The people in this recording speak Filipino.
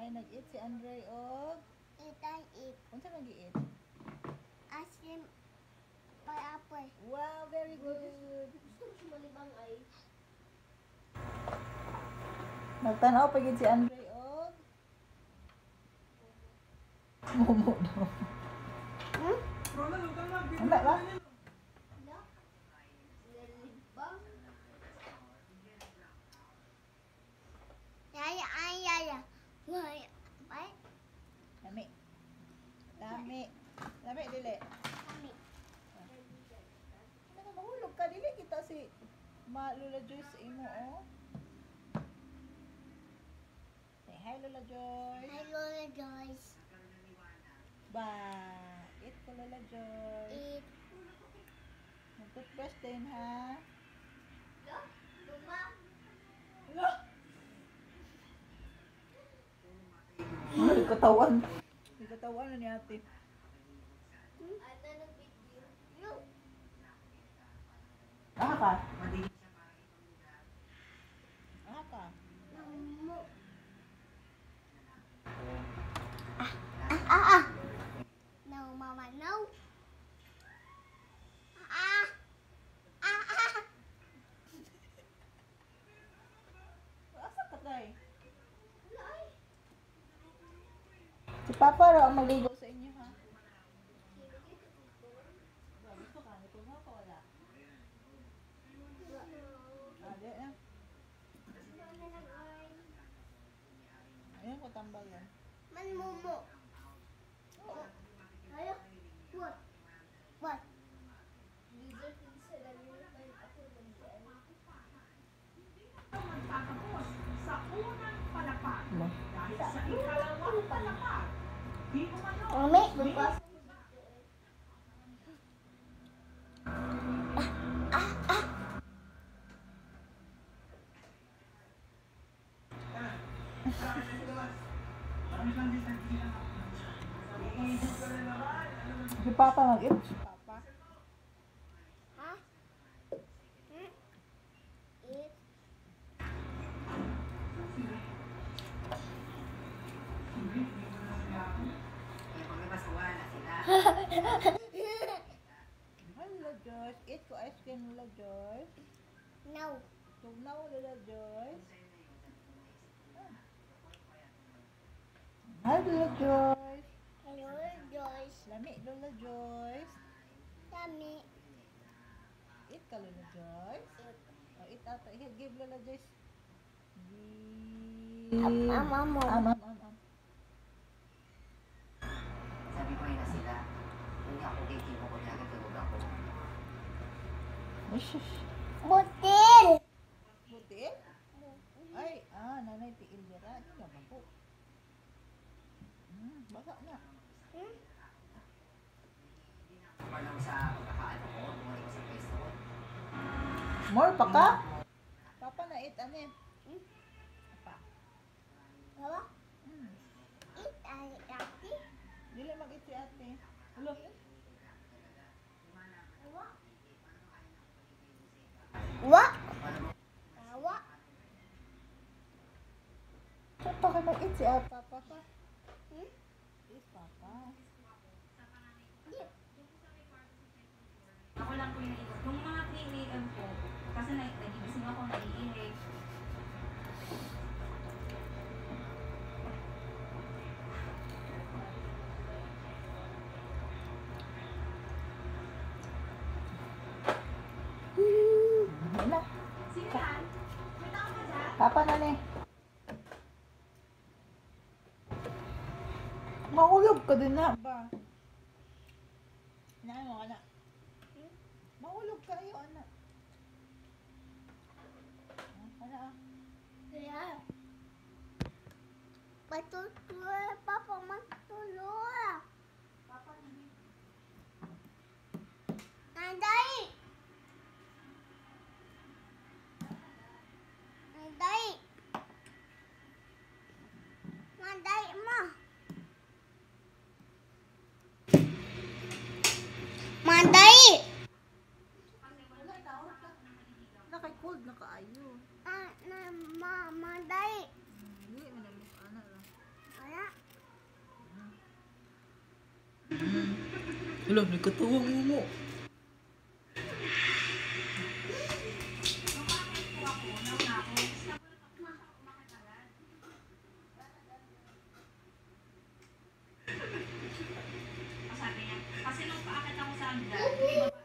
nag-eat si Andre og Eat. unsa man gi-eat? Ice cream. Pineapple. Wow, very good. Gusto ko malibang ay. Nagtanaw pa gid si Andre og momo daw. Ano ba? Malibang. Yaya. Why? Lami. Lami dili. Kami. Ano mahulog ka dili kita si Lola Joyce imo oh. Say hi Lola Joyce. Hi, Lola Joyce. Ba, eat ko Lola Joyce. Eat. Mag-toothbrush din ha. Luma. Hala. Ay, katawan. May katawan na ni ate. Ano na video? You. Aha ka? Aha ka? Namu. No, Mama, no. Asa ka tay? Si Papa raw ang maligo sa inyo ha. Gusto ka? Ito mo ka wala? Di na. Ayun ko tambal yan. Manmumo. Ayo. What? Lizard sa lalim ng ako nandiyan. Magtatapos sa unang palapag Ano? dahil sa ikalawang palapag. Di umano. Mami, bukas. Si Papa mag-eat. Si Papa. Ha? Eat. Hello Joyce. Eat ko ice cream Lola Joyce. No. Tugnaw Lola Joyce. Hi Lola Joyce. Hello, Joyce. Lami Lola Joyce. Yummy. Eat ka Lola Joyce. Oh, eat ata. Give Lola Joyce. Give. Am. Sabi ko na sila, hindi ako dating ko kung nakitulog ako. Shush. Butil. Buti? Ay, nanay tiil dira. Di naman po. Baka na. Parang sa pagkakaano ko, bumalik ko sa pwesto ko. More pa ka? Papa na eat ano eh. Papa. Hawa? Hmm. Eat ay ati. Dili mag-eat si ate. Hello? Hawa? Wa? Hawa? Papa ka mag-eat si ate. Papa. Eat Papa. Ako lang po yung naigot. Yung mga 3 AM po, kasi nagigising ako, naiinig. Na. Sino yan? May tao ka dyan? Papa na ni. Mahulog ka din na ba? Naan mo anak. Mahulog ka iyo anak. Anak. Kaya. Matutuloy. Papa, matutuloy. Nanday! Nanday! Nanday mo! Manday! Nakay-cold na kaayo. Manday! Dili man anak ra. Hala, nagkatawa mo. Nung umakit po ako, nauna ako. Tapos nagulat ako, umakit agad. Sabi niya, kasi nung paakit ako sa hagdan, may baba